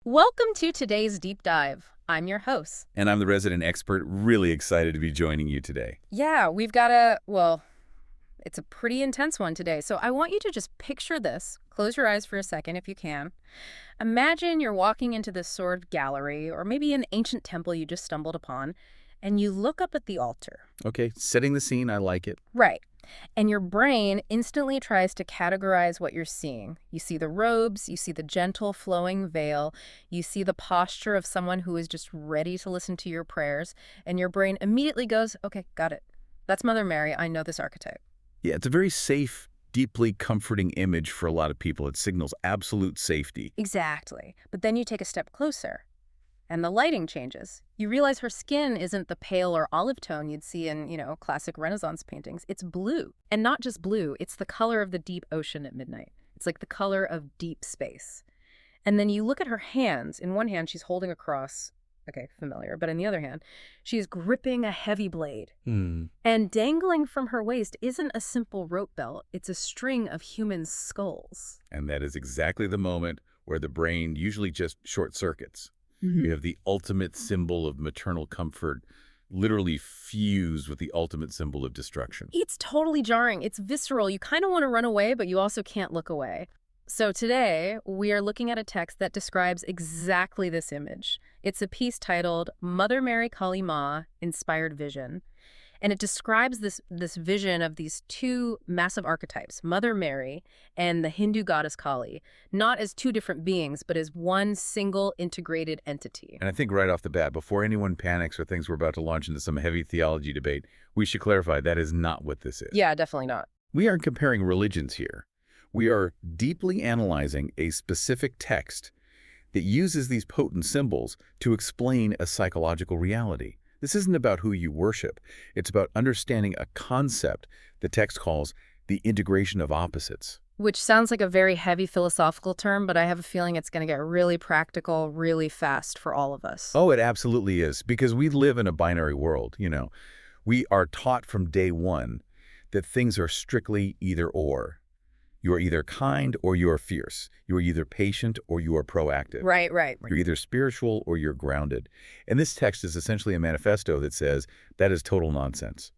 Welcome to today's deep dive. I'm your host. And I'm the resident expert, really excited to be joining you today. Yeah, we've got it's a pretty intense one today. So I want you to just picture this. Close your eyes for a second if you can. Imagine you're walking into this sort of gallery or maybe an ancient temple you just stumbled upon, and you look up at the altar. Okay, setting the scene, I like it. Right. And your brain instantly tries to categorize what you're seeing. You see the robes, you see the gentle flowing veil, you see the posture of someone who is just ready to listen to your prayers, and your brain immediately goes, okay, got it. That's Mother Mary. I know this archetype. Yeah, it's a very safe, deeply comforting image for a lot of people. It signals absolute safety. Exactly. But then you take a step closer, and the lighting changes. You realize her skin isn't the pale or olive tone you'd see in, classic Renaissance paintings. It's blue. And not just blue, it's the color of the deep ocean at midnight. It's like the color of deep space. And then you look at her hands. In one hand, she's holding a cross. Okay, familiar. But in the other hand, she's gripping a heavy blade. And dangling from her waist isn't a simple rope belt. It's a string of human skulls. And that is exactly the moment where the brain usually just short circuits. You have the ultimate symbol of maternal comfort literally fused with the ultimate symbol of destruction. It's totally jarring. It's visceral. You kind of want to run away, but you also can't look away. So today, we are looking at a text that describes exactly this image. It's a piece titled Mother Mary Kali Ma, Inspired Vision. And it describes this vision of these two massive archetypes, Mother Mary and the Hindu goddess Kali, not as two different beings, but as one single integrated entity. And I think right off the bat, before anyone panics or thinks we're about to launch into some heavy theology debate, we should clarify that is not what this is. Yeah, definitely not. We aren't comparing religions here. We are deeply analyzing a specific text that uses these potent symbols to explain a psychological reality. This isn't about who you worship. It's about understanding a concept the text calls the integration of opposites. Which sounds like a very heavy philosophical term, but I have a feeling it's going to get really practical really fast for all of us. Oh, it absolutely is, because we live in a binary world, We are taught from day one that things are strictly either or. You are either kind or you are fierce. You are either patient or you are proactive. Right. You're either spiritual or you're grounded. And this text is essentially a manifesto that says that is total nonsense.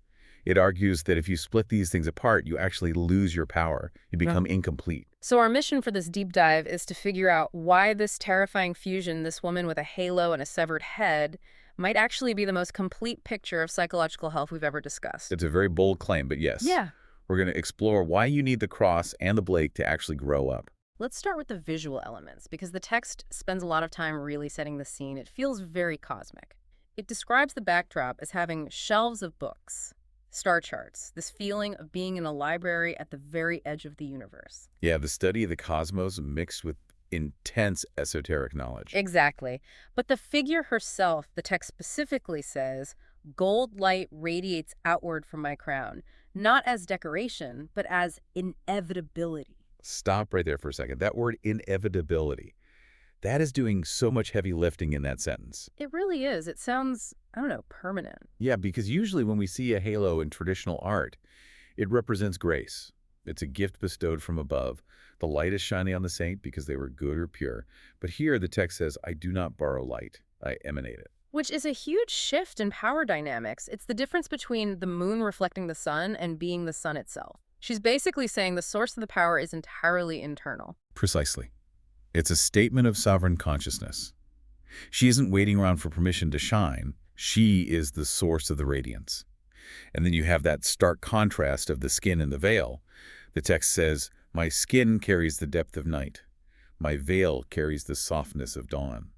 It argues that if you split these things apart, you actually lose your power. You become incomplete. So our mission for this deep dive is to figure out why this terrifying fusion, this woman with a halo and a severed head, might actually be the most complete picture of psychological health we've ever discussed. It's a very bold claim, but yes. Yeah. We're going to explore why you need the cross and the blade to actually grow up. Let's start with the visual elements, because the text spends a lot of time really setting the scene. It feels very cosmic. It describes the backdrop as having shelves of books, star charts, this feeling of being in a library at the very edge of the universe. Yeah, the study of the cosmos mixed with intense esoteric knowledge. Exactly. But the figure herself, the text specifically says, gold light radiates outward from my crown, not as decoration, but as inevitability. Stop right there for a second. That word inevitability, that is doing so much heavy lifting in that sentence. It really is. It sounds, permanent. Yeah, because usually when we see a halo in traditional art, it represents grace. It's a gift bestowed from above. The light is shining on the saint because they were good or pure. But here the text says, I do not borrow light. I emanate it. Which is a huge shift in power dynamics. It's the difference between the moon reflecting the sun and being the sun itself. She's basically saying the source of the power is entirely internal. Precisely. It's a statement of sovereign consciousness. She isn't waiting around for permission to shine. She is the source of the radiance. And then you have that stark contrast of the skin and the veil. The text says, my skin carries the depth of night. My veil carries the softness of dawn.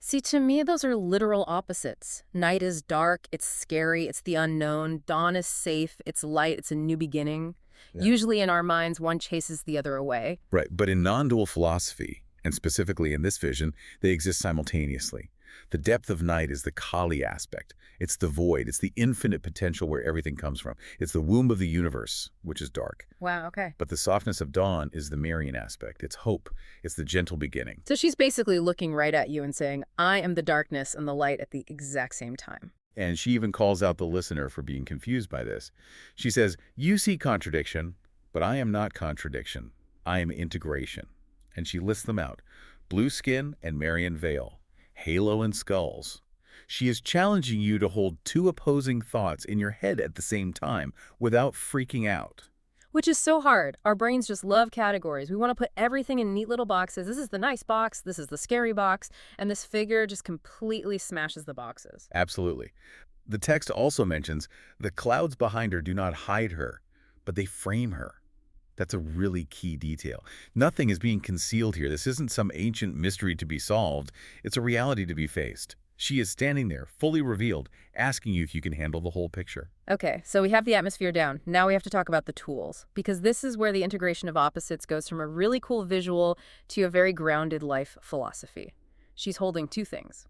See, to me, those are literal opposites. Night is dark, it's scary, it's the unknown. Dawn is safe, it's light, it's a new beginning. Yeah. Usually in our minds, one chases the other away. Right, but in non-dual philosophy, and specifically in this vision, they exist simultaneously. The depth of night is the Kali aspect. It's the void. It's the infinite potential where everything comes from. It's the womb of the universe, which is dark. Wow, okay. But the softness of dawn is the Marian aspect. It's hope. It's the gentle beginning. So she's basically looking right at you and saying, I am the darkness and the light at the exact same time. And she even calls out the listener for being confused by this. She says, you see contradiction, but I am not contradiction. I am integration. And she lists them out. Blue skin and Marian veil, halo and skulls. She is challenging you to hold two opposing thoughts in your head at the same time without freaking out. Which is so hard. Our brains just love categories. We want to put everything in neat little boxes. This is the nice box, this is the scary box, and this figure just completely smashes the boxes. Absolutely. The text also mentions the clouds behind her do not hide her, but they frame her. That's a really key detail. Nothing is being concealed here. This isn't some ancient mystery to be solved. It's a reality to be faced. She is standing there, fully revealed, asking you if you can handle the whole picture. Okay, so we have the atmosphere down. Now we have to talk about the tools, because this is where the integration of opposites goes from a really cool visual to a very grounded life philosophy. She's holding two things.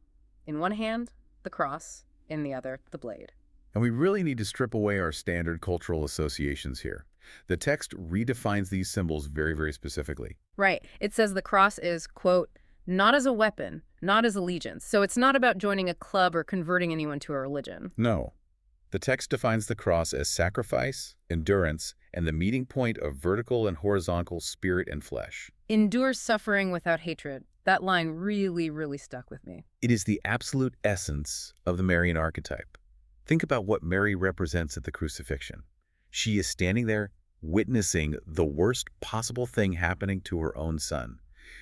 In one hand, the cross, in the other, the blade. And we really need to strip away our standard cultural associations here. The text redefines these symbols very, very specifically. Right. It says the cross is, quote, not as a weapon, not as allegiance. So it's not about joining a club or converting anyone to a religion. No. The text defines the cross as sacrifice, endurance, and the meeting point of vertical and horizontal spirit and flesh. Endure suffering without hatred. That line really, really stuck with me. It is the absolute essence of the Marian archetype. Think about what Mary represents at the crucifixion. She is standing there witnessing the worst possible thing happening to her own son.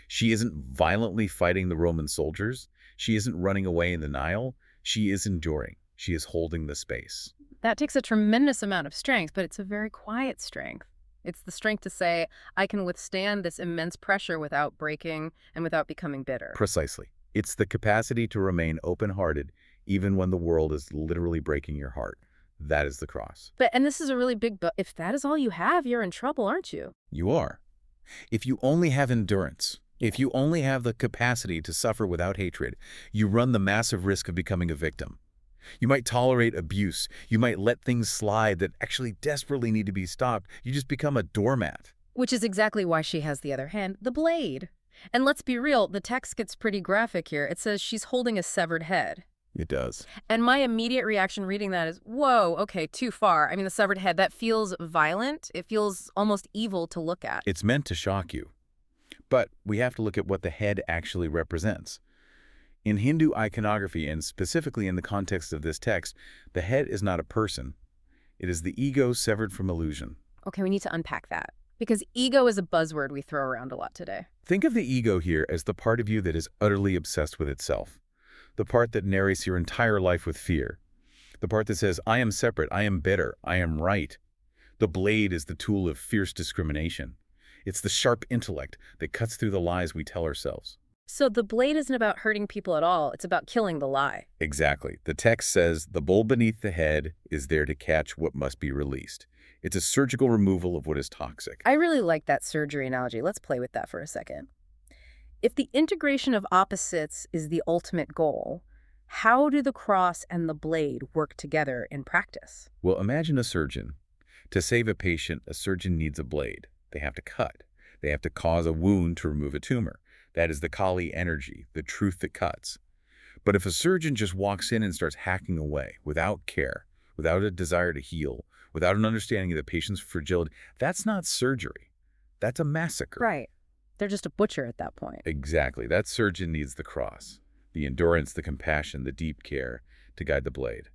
She isn't violently fighting the Roman soldiers. She isn't running away in denial. She is enduring. She is holding the space. That takes a tremendous amount of strength, but it's a very quiet strength. It's the strength to say, I can withstand this immense pressure without breaking and without becoming bitter. Precisely. It's the capacity to remain open-hearted even when the world is literally breaking your heart. That is the cross. And this is a really big, but if that is all you have, you're in trouble, aren't you? You are. If you only have endurance, if you only have the capacity to suffer without hatred, you run the massive risk of becoming a victim. You might tolerate abuse. You might let things slide that actually desperately need to be stopped. You just become a doormat. Which is exactly why she has the other hand, the blade. And let's be real, the text gets pretty graphic here. It says she's holding a severed head. It does. And my immediate reaction reading that is, whoa, okay, too far. I mean, the severed head, that feels violent. It feels almost evil to look at. It's meant to shock you. But we have to look at what the head actually represents. In Hindu iconography, and specifically in the context of this text, the head is not a person. It is the ego severed from illusion. Okay, we need to unpack that. Because ego is a buzzword we throw around a lot today. Think of the ego here as the part of you that is utterly obsessed with itself. The part that narrates your entire life with fear. The part that says, I am separate, I am better, I am right. The blade is the tool of fierce discrimination. It's the sharp intellect that cuts through the lies we tell ourselves. So the blade isn't about hurting people at all. It's about killing the lie. Exactly. The text says the bowl beneath the head is there to catch what must be released. It's a surgical removal of what is toxic. I really like that surgery analogy. Let's play with that for a second. If the integration of opposites is the ultimate goal, how do the cross and the blade work together in practice? Well, imagine a surgeon. To save a patient, a surgeon needs a blade. They have to cut. They have to cause a wound to remove a tumor. That is the Kali energy, the truth that cuts. But if a surgeon just walks in and starts hacking away without care, without a desire to heal, without an understanding of the patient's fragility, that's not surgery. That's a massacre. Right. They're just a butcher at that point. Exactly. That surgeon needs the cross, the endurance, the compassion, the deep care to guide the blade.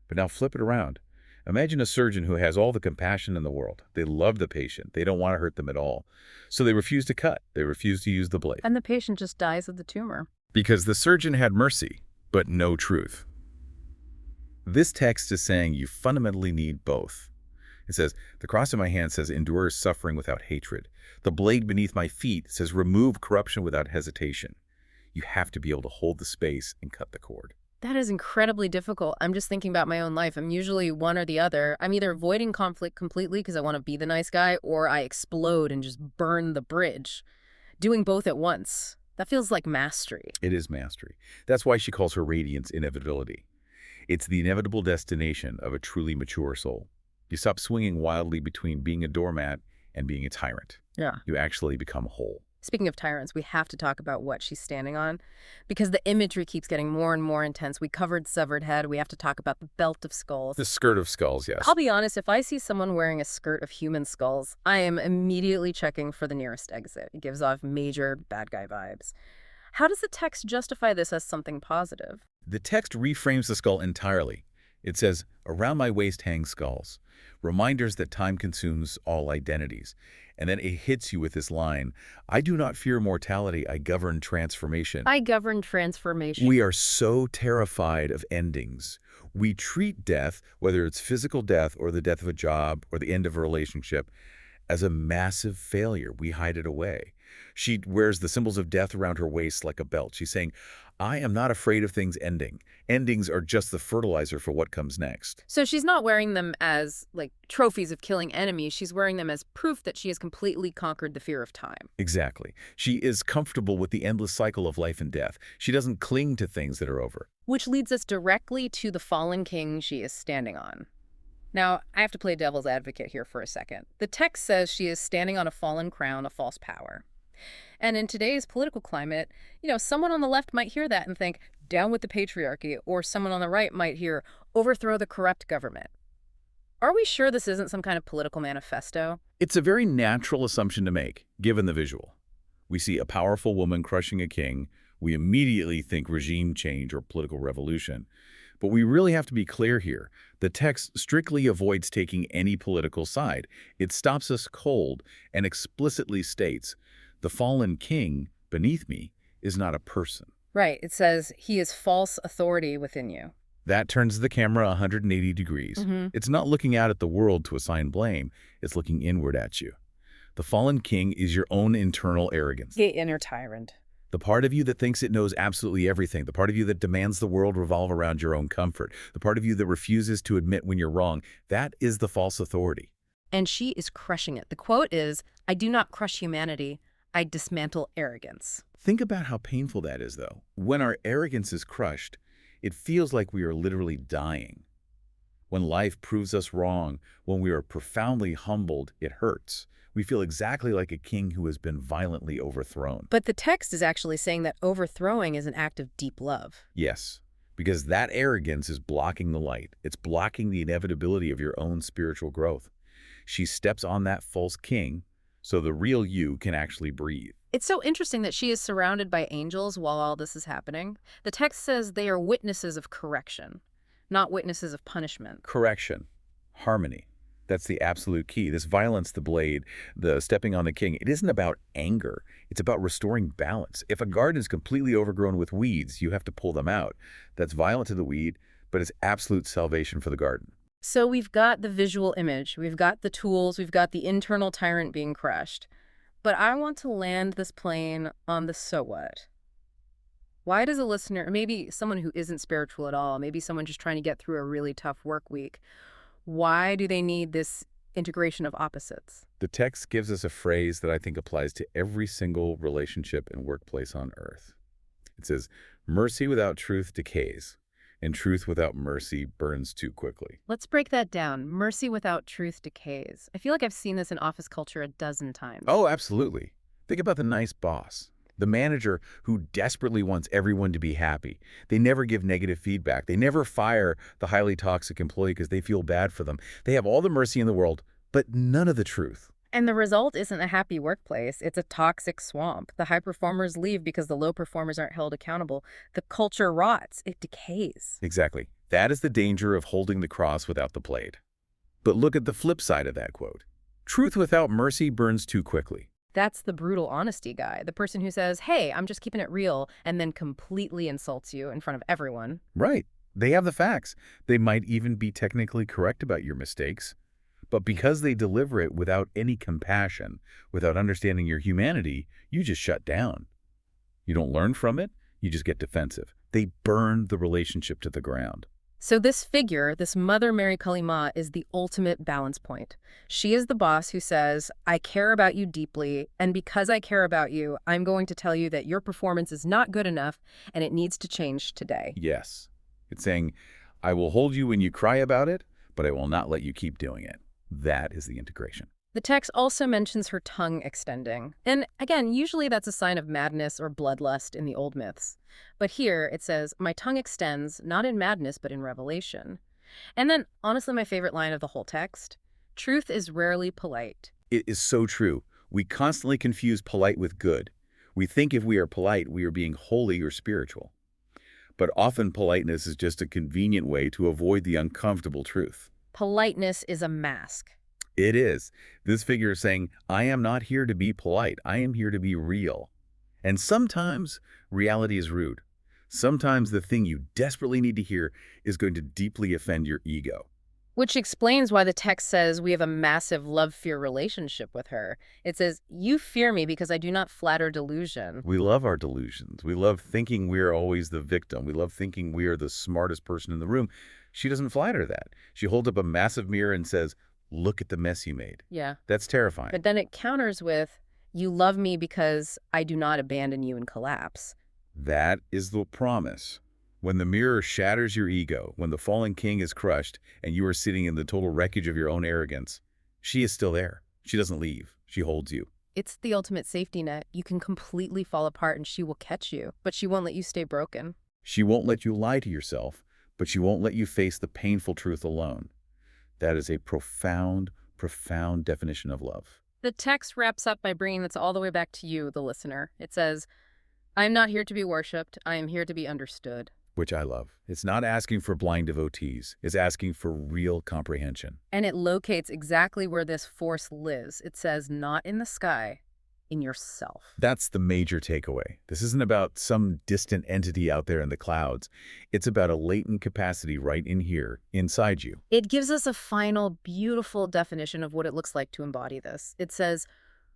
But now flip it around. Imagine a surgeon who has all the compassion in the world. They love the patient. They don't want to hurt them at all. So they refuse to cut. They refuse to use the blade. And the patient just dies of the tumor. Because the surgeon had mercy, but no truth. This text is saying you fundamentally need both. It says, the cross in my hand says, endure suffering without hatred. The blade beneath my feet says, remove corruption without hesitation. You have to be able to hold the space and cut the cord. That is incredibly difficult. I'm just thinking about my own life. I'm usually one or the other. I'm either avoiding conflict completely because I want to be the nice guy, or I explode and just burn the bridge. Doing both at once. That feels like mastery. It is mastery. That's why she calls her radiance inevitability. It's the inevitable destination of a truly mature soul. You stop swinging wildly between being a doormat and being a tyrant. Yeah. You actually become whole. Speaking of tyrants, we have to talk about what she's standing on, because the imagery keeps getting more and more intense. We covered severed head. We have to talk about the belt of skulls. The skirt of skulls, yes. I'll be honest, if I see someone wearing a skirt of human skulls, I am immediately checking for the nearest exit. It gives off major bad guy vibes. How does the text justify this as something positive? The text reframes the skull entirely. It says, "Around my waist hang skulls, reminders that time consumes all identities." And then it hits you with this line, "I do not fear mortality, I govern transformation." I govern transformation. We are so terrified of endings. We treat death, whether it's physical death or the death of a job or the end of a relationship, as a massive failure. We hide it away. She wears the symbols of death around her waist like a belt. She's saying, I am not afraid of things ending. Endings are just the fertilizer for what comes next. So she's not wearing them as, like, trophies of killing enemies. She's wearing them as proof that she has completely conquered the fear of time. Exactly. She is comfortable with the endless cycle of life and death. She doesn't cling to things that are over. Which leads us directly to the fallen king she is standing on. Now, I have to play devil's advocate here for a second. The text says she is standing on a fallen crown of false power. And in today's political climate, someone on the left might hear that and think, down with the patriarchy, or someone on the right might hear, overthrow the corrupt government. Are we sure this isn't some kind of political manifesto? It's a very natural assumption to make, given the visual. We see a powerful woman crushing a king. We immediately think regime change or political revolution. But we really have to be clear here. The text strictly avoids taking any political side. It stops us cold and explicitly states, the fallen king beneath me is not a person. Right. It says, he is false authority within you. That turns the camera 180 degrees. It's not looking out at the world to assign blame. It's looking inward at you. The fallen king is your own internal arrogance. The inner tyrant. The part of you that thinks it knows absolutely everything. The part of you that demands the world revolve around your own comfort. The part of you that refuses to admit when you're wrong. That is the false authority. And she is crushing it. The quote is, I do not crush humanity. I dismantle arrogance. Think about how painful that is, though. When our arrogance is crushed, it feels like we are literally dying. When life proves us wrong, when we are profoundly humbled, it hurts. We feel exactly like a king who has been violently overthrown. But the text is actually saying that overthrowing is an act of deep love. Yes, because that arrogance is blocking the light. It's blocking the inevitability of your own spiritual growth. She steps on that false king so the real you can actually breathe. It's so interesting that she is surrounded by angels while all this is happening. The text says they are witnesses of correction, not witnesses of punishment. Correction, harmony. That's the absolute key. This violence, the blade, the stepping on the king, it isn't about anger. It's about restoring balance. If a garden is completely overgrown with weeds, you have to pull them out. That's violent to the weed, but it's absolute salvation for the garden. So we've got the visual image, we've got the tools, we've got the internal tyrant being crushed. But I want to land this plane on the so what. Why does a listener, maybe someone who isn't spiritual at all, maybe someone just trying to get through a really tough work week, why do they need this integration of opposites? The text gives us a phrase that I think applies to every single relationship and workplace on earth. It says, mercy without truth decays, and truth without mercy burns too quickly. Let's break that down. Mercy without truth decays. I feel like I've seen this in office culture a dozen times. Oh, absolutely. Think about the nice boss, the manager who desperately wants everyone to be happy. They never give negative feedback. They never fire the highly toxic employee because they feel bad for them. They have all the mercy in the world, but none of the truth. And the result isn't a happy workplace. It's a toxic swamp. The high performers leave because the low performers aren't held accountable. The culture rots. It decays. Exactly. That is the danger of holding the cross without the blade. But look at the flip side of that quote. Truth without mercy burns too quickly. That's the brutal honesty guy. The person who says, hey, I'm just keeping it real, and then completely insults you in front of everyone. Right. They have the facts. They might even be technically correct about your mistakes. But because they deliver it without any compassion, without understanding your humanity, you just shut down. You don't learn from it, you just get defensive. They burn the relationship to the ground. So this figure, this Mother Mary Kalima, is the ultimate balance point. She is the boss who says, I care about you deeply, and because I care about you, I'm going to tell you that your performance is not good enough, and it needs to change today. Yes. It's saying, I will hold you when you cry about it, but I will not let you keep doing it. That is the integration. The text also mentions her tongue extending. And again, usually that's a sign of madness or bloodlust in the old myths. But here it says, my tongue extends, not in madness, but in revelation. And then, honestly, my favorite line of the whole text, truth is rarely polite. It is so true. We constantly confuse polite with good. We think if we are polite, we are being holy or spiritual. But often politeness is just a convenient way to avoid the uncomfortable truth. Politeness is a mask. It is. This figure is saying, I am not here to be polite. I am here to be real. And sometimes reality is rude. Sometimes the thing you desperately need to hear is going to deeply offend your ego. Which explains why the text says we have a massive love-fear relationship with her. It says, you fear me because I do not flatter delusion. We love our delusions. We love thinking we're always the victim. We love thinking we are the smartest person in the room. She doesn't flatter that. She holds up a massive mirror and says, look at the mess you made. Yeah. That's terrifying. But then it counters with, you love me because I do not abandon you in collapse. That is the promise. When the mirror shatters your ego, when the fallen king is crushed, and you are sitting in the total wreckage of your own arrogance, she is still there. She doesn't leave. She holds you. It's the ultimate safety net. You can completely fall apart and she will catch you, but she won't let you stay broken. She won't let you lie to yourself, but she won't let you face the painful truth alone. That is a profound, profound definition of love. The text wraps up by bringing this all the way back to you, the listener. It says, I am not here to be worshipped. I am here to be understood. Which I love. It's not asking for blind devotees. It's asking for real comprehension. And it locates exactly where this force lives. It says, not in the sky, in yourself. That's the major takeaway. This isn't about some distant entity out there in the clouds. It's about a latent capacity right in here, inside you. It gives us a final, beautiful definition of what it looks like to embody this. It says,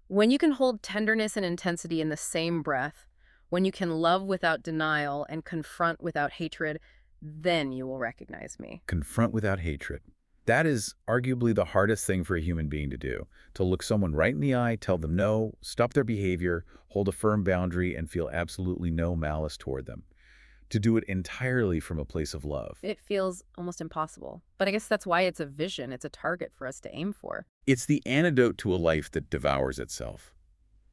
when you can hold tenderness and intensity in the same breath, when you can love without denial and confront without hatred, then you will recognize me. Confront without hatred. That is arguably the hardest thing for a human being to do, to look someone right in the eye, tell them no, stop their behavior, hold a firm boundary, and feel absolutely no malice toward them. To do it entirely from a place of love. It feels almost impossible. But I guess that's why it's a vision. It's a target for us to aim for. It's the antidote to a life that devours itself.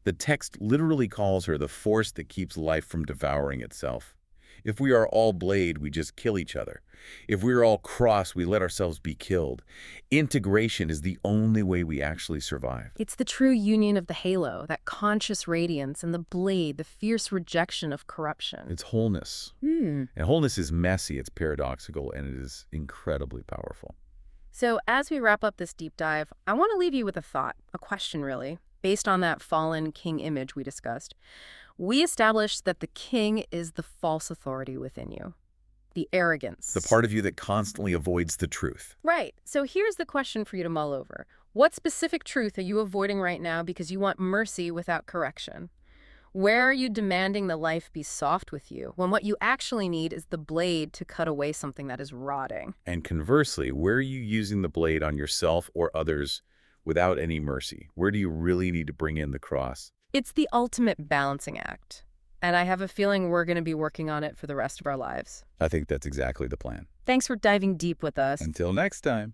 The text literally calls her the force that keeps life from devouring itself. If we are all blade, we just kill each other. If we are all cross, we let ourselves be killed. Integration is the only way we actually survive. It's the true union of the halo, that conscious radiance, and the blade, the fierce rejection of corruption. It's wholeness. And wholeness is messy, it's paradoxical, and it is incredibly powerful. So as we wrap up this deep dive, I want to leave you with a thought, a question really. Based on that fallen king image we discussed, we established that the king is the false authority within you, the arrogance. The part of you that constantly avoids the truth. Right. So here's the question for you to mull over. What specific truth are you avoiding right now because you want mercy without correction? Where are you demanding the life be soft with you when what you actually need is the blade to cut away something that is rotting? And conversely, where are you using the blade on yourself or others without any mercy? Where do you really need to bring in the cross? It's the ultimate balancing act, and I have a feeling we're going to be working on it for the rest of our lives. I think that's exactly the plan. Thanks for diving deep with us. Until next time.